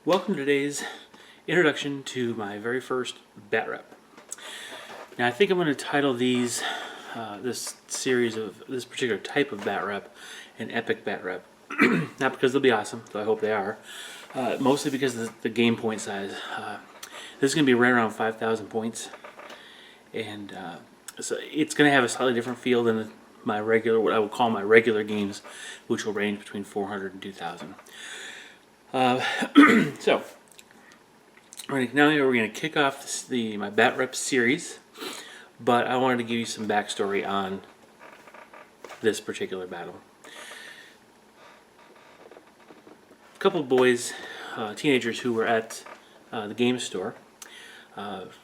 Welcome to today's introduction to my very first Batrep. Now I think I'm going to title these, this series of this particular type of Batrep, an epic Batrep. Not because they'll be awesome, though I hope they are. Mostly because of the game point size. This is going to be right around 5,000 points, and so it's going to have a slightly different feel than my regular, what I would call my regular games, which will range between 400 and 2,000. So now we're going to kick off my Batrep series, but I wanted to give you some backstory on this particular battle. A couple of boys, teenagers who were at the game store.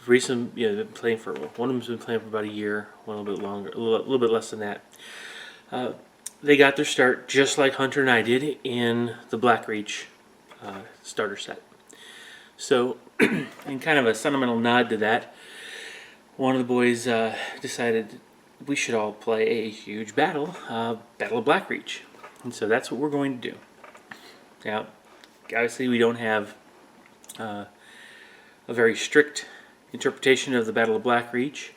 Recently, been playing for, one of them's been playing for about a year, one a little bit longer, a little bit less than that. They got their start just like Hunter and I did in the Black Reach starter set. So, in kind of a sentimental nod to that, one of the boys decided we should all play a huge battle, Battle of Black Reach. And so that's what we're going to do. Now, obviously we don't have a very strict interpretation of the Battle of Black Reach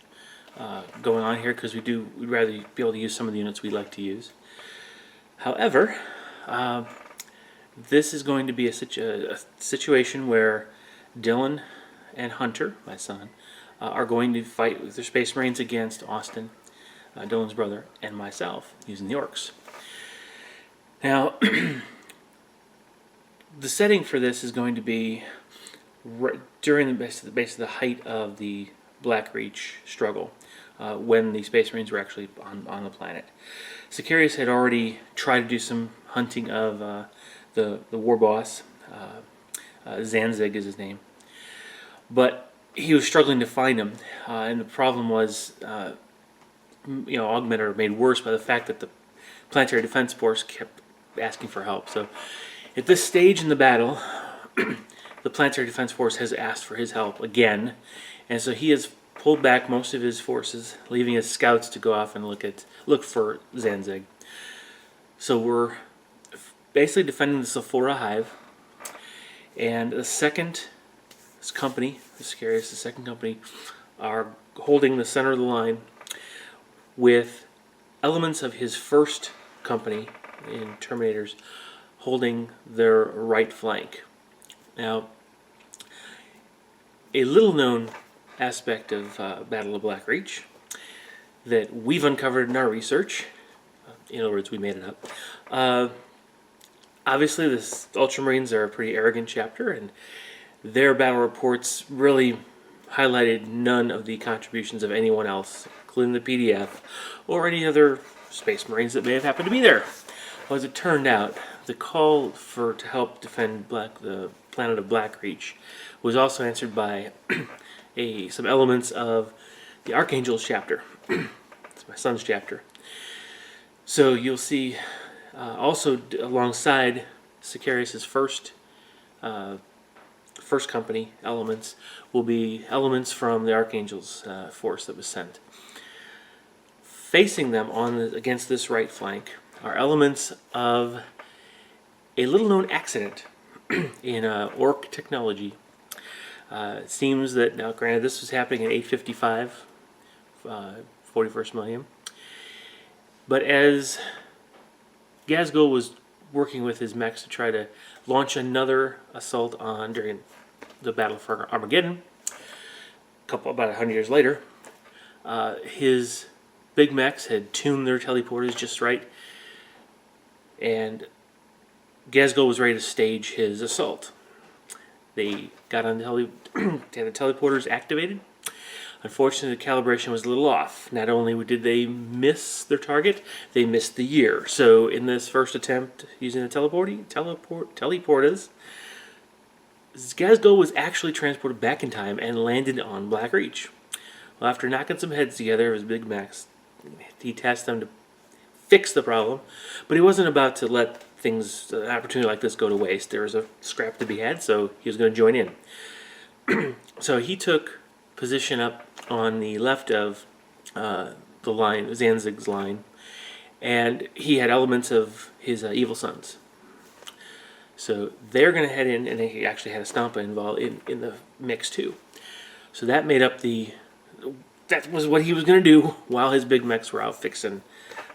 going on here, because we'd rather be able to use some of the units we like to use. However, this is going to be a situation where Dylan and Hunter, my son, are going to fight with their Space Marines against Austin, Dylan's brother, and myself using the orcs. Now, the setting for this is going to be during the height of the Black Reach struggle, when the Space Marines were actually on the planet. Sicarius had already tried to do some hunting of the war boss. Zanzig is his name, but he was struggling to find him, and the problem was, augmented or made worse by the fact that the Planetary Defense Force kept asking for help. So, at this stage in the battle, the Planetary Defense Force has asked for his help again, and so he has pulled back most of his forces, leaving his scouts to go off and look for Zanzig. So we're basically defending the Sulphura Hive, and the second company, the second company, are holding the center of the line with elements of his first company in Terminators holding their right flank. Now, a little known aspect of Battle of Black Reach that we've uncovered in our research, in other words, we made it up. Obviously, the Ultramarines are a pretty arrogant chapter, and their battle reports really highlighted none of the contributions of anyone else, including the PDF, or any other Space Marines that may have happened to be there. Well, as it turned out, the call to help defend the planet of Black Reach was also answered by some elements of the Archangel's chapter. It's my son's chapter. So you'll see also alongside Sicarius' first company elements will be elements from the Archangel's force that was sent. Facing them against this right flank are elements of a little known accident in orc technology. It seems that, now granted this was happening in 855, 41st millennium, but as Gazgul was working with his mechs to try to launch another assault during the Battle for Armageddon, about 100 years later, his big mechs had tuned their teleporters just right, and Gazgul was ready to stage his assault. They got on the teleporters activated. Unfortunately, the calibration was a little off. Not only did they miss their target, they missed the year. So in this first attempt using the teleporters, Gazgul was actually transported back in time and landed on Black Reach. Well, after knocking some heads together of his big mechs, he tasked them to fix the problem, but he wasn't about to let an opportunity like this go to waste. There was a scrap to be had, so he was going to join in. So he took position up on the left of the line, Zanzig's line, and he had elements of his evil sons. So they're going to head in, and they actually had a Stampa involved in the mix too. So that made up that was what he was going to do while his big mechs were out fixing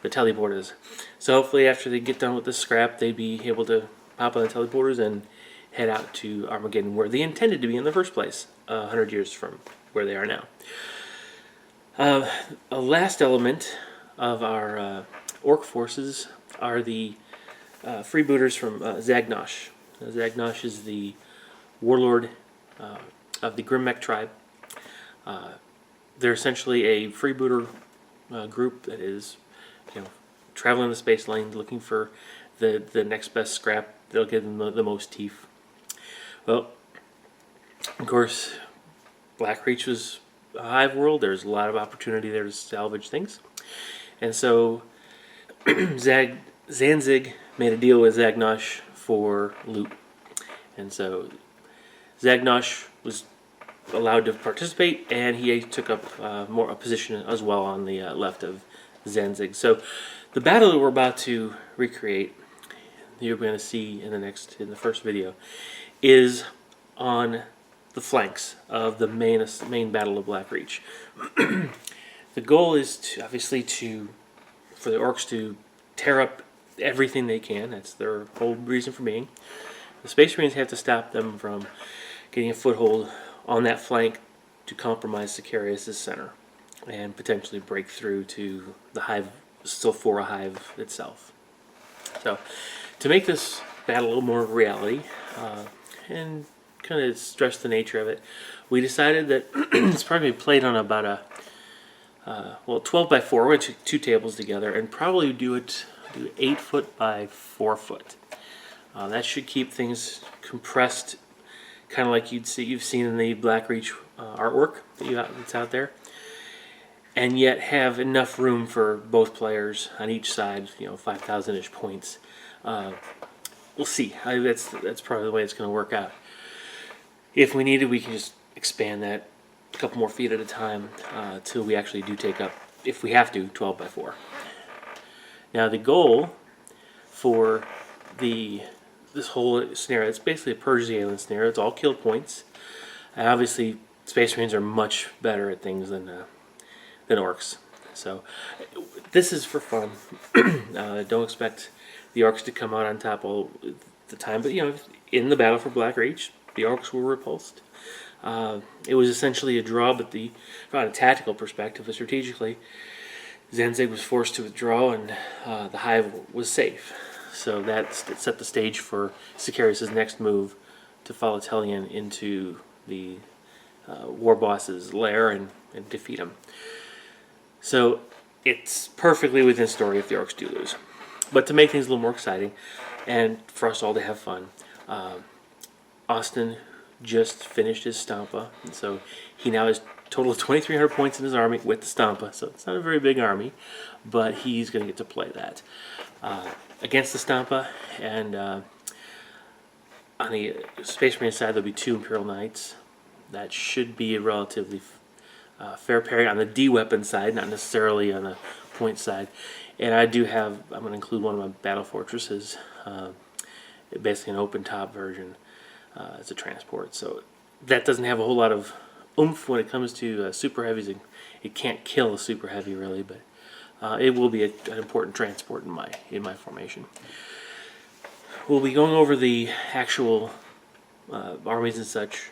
the teleporters. So hopefully after they get done with this scrap, they'd be able to pop on the teleporters and head out to Armageddon, where they intended to be in the first place, 100 years from where they are now. A last element of our orc forces are the freebooters from Zagnosh. Zagnosh is the warlord of the Grimmech tribe. They're essentially a freebooter group that is, traveling the space lane looking for the next best scrap that'll give them the most teeth. Well, of course, Blackreach was a hive world. There's a lot of opportunity there to salvage things. And so Zanzig made a deal with Zagnosh for loot. And so Zagnosh was allowed to participate, and he took up a position as well on the left of Zanzig. So the battle that we're about to recreate, you're going to see in the first video, is on the flanks of the main battle of Blackreach. The goal is for the orcs to tear up everything they can. That's their whole reason for being. The Space Marines have to stop them from getting a foothold on that flank to compromise Sicarius' center and potentially break through to the hive, Sulphura hive itself. So, to make this battle a little more reality and kind of stress the nature of it, we decided that it's probably played on about a 12 by 4. We're going to take 2 tables together and probably do 8 foot by 4 foot. That should keep things compressed, kind of like you've seen in the Blackreach artwork that's out there, and yet have enough room for both players on each side. 5,000-ish points. We'll see. That's probably the way it's going to work out. If we needed, we can just expand that a couple more feet at a time till we actually do take up, if we have to, 12 by 4. Now the goal for this whole scenario, it's basically a Purge the Alien scenario. It's all kill points. And obviously, Space Marines are much better at things than orcs. So this is for fun. Don't expect the orcs to come out on top all the time. But in the battle for Blackreach, the orcs were repulsed. It was essentially a draw, but from a tactical perspective, strategically, Zanzig was forced to withdraw, and the hive was safe. So that set the stage for Sicarius' next move to follow Telian into the war boss's lair and defeat him. So it's perfectly within story if the orcs do lose. But to make things a little more exciting, and for us all to have fun, Austin just finished his Stampa, and so he now has a total of 2,300 points in his army with the Stampa. So it's not a very big army, but he's going to get to play that against the Stampa. And on the Space Marine side, there'll be 2 Imperial Knights. That should be a relatively fair pairing on the D-weapon side, not necessarily on the point side. And I'm going to include one of my battle fortresses, basically an open top version as a transport. So that doesn't have a whole lot of oomph when it comes to super heavies. It can't kill a super heavy really, but it will be an important transport in my formation. We'll be going over the actual armies and such,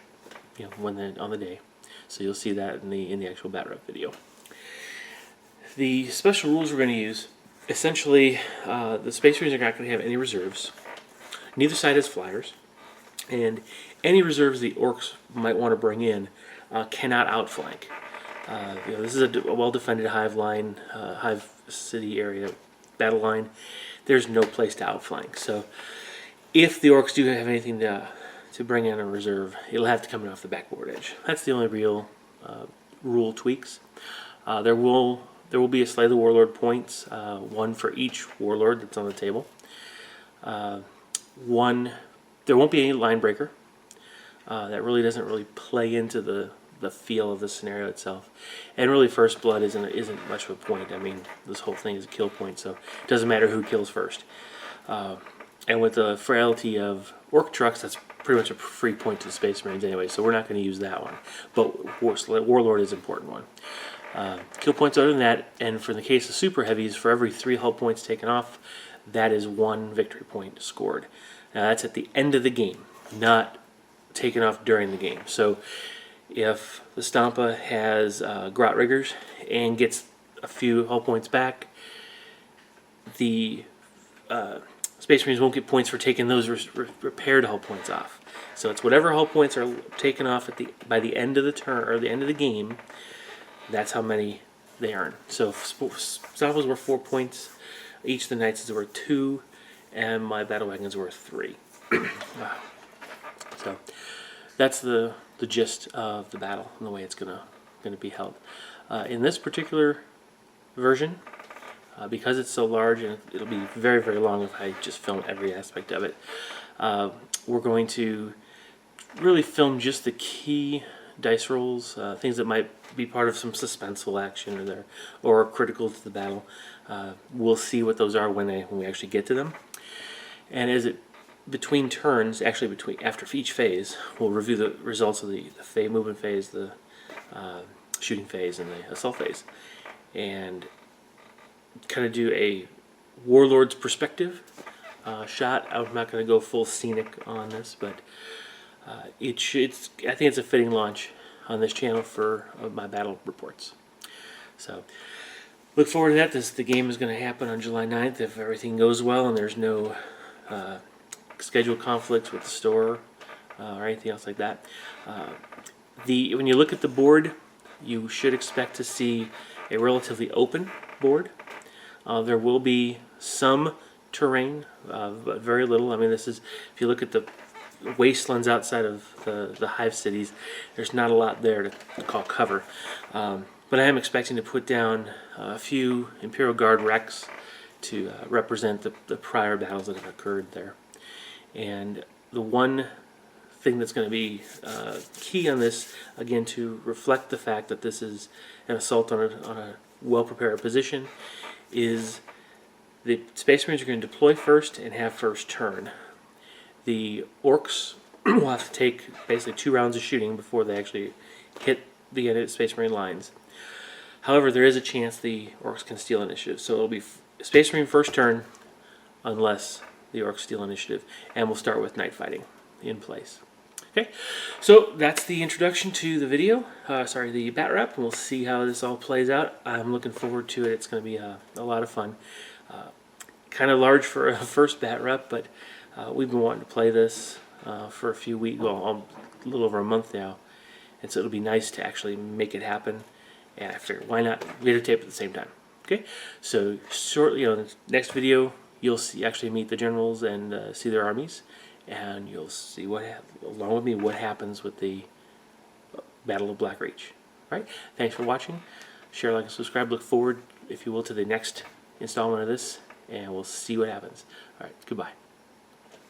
on the day. So you'll see that in the actual Batrep video. The special rules we're going to use, essentially, the Space Marines are not going to have any reserves. Neither side has flyers, and any reserves the orcs might want to bring in cannot outflank. This is a well-defended hive line, hive city area battle line. There's no place to outflank. So if the orcs do have anything to bring in a reserve, it'll have to come in off the backboard edge. That's the only real rule tweaks. There will be a Slay the Warlord points, 1 for each warlord that's on the table. There won't be any line breaker. That really doesn't really play into the feel of the scenario itself. And really, First Blood isn't much of a point. I mean, this whole thing is a kill point, so it doesn't matter who kills first. And with the frailty of orc trucks, that's pretty much a free point to the Space Marines anyway, so we're not going to use that one. But Warlord is an important one. Kill points other than that, and for the case of super heavies, for every 3 hull points taken off, that is 1 victory point scored. Now that's at the end of the game, not taken off during the game. So if the Stampa has Grot Riggers and gets a few hull points back, the Space Marines won't get points for taking those repaired hull points off. So it's whatever hull points are taken off by the end of the turn or the end of the game. That's how many they earn. So Stampas were 4 points. Each of the Knights is worth 2, and my Battle Wagons were 3. So that's the gist of the battle and the way it's gonna be held. In this particular version, because it's so large, and it'll be very, very long if I just film every aspect of it, we're going to really film just the key dice rolls, things that might be part of some suspenseful action or critical to the battle. We'll see what those are when we actually get to them. And between turns, actually after each phase, we'll review the results of the movement phase, the shooting phase, and the assault phase, and kind of do a Warlord's perspective shot. I'm not going to go full scenic on this, but I think it's a fitting launch on this channel for my battle reports. So look forward to that. The game is going to happen on July 9th if everything goes well and there's no schedule conflicts with the store or anything else like that. When you look at the board, you should expect to see a relatively open board. There will be some terrain, but very little. I mean, if you look at the wastelands outside of the hive cities, there's not a lot there to call cover. But I am expecting to put down a few Imperial Guard wrecks to represent the prior battles that have occurred there. And the one thing that's going to be key on this, again, to reflect the fact that this is an assault on a well-prepared position, is the Space Marines are going to deploy first and have first turn. The Orcs will have to take basically 2 rounds of shooting before they actually hit the end of Space Marine lines. However, there is a chance the Orcs can steal initiative, so it'll be Space Marine first turn unless the Orcs steal initiative, and we'll start with night fighting in place. Okay, so that's the introduction to the video, the Batrep, and we'll see how this all plays out. I'm looking forward to it. It's going to be a lot of fun. Kind of large for a first Batrep, but we've been wanting to play this for a few weeks, well, a little over a month now, and so it'll be nice to actually make it happen. And after, why not videotape at the same time? Okay, so shortly, in the next video, you'll actually meet the generals and see their armies, and you'll see along with me what happens with the Battle of Black Reach. All right, thanks for watching. Share, like, and subscribe. Look forward, if you will, to the next installment of this, and we'll see what happens. All right, goodbye.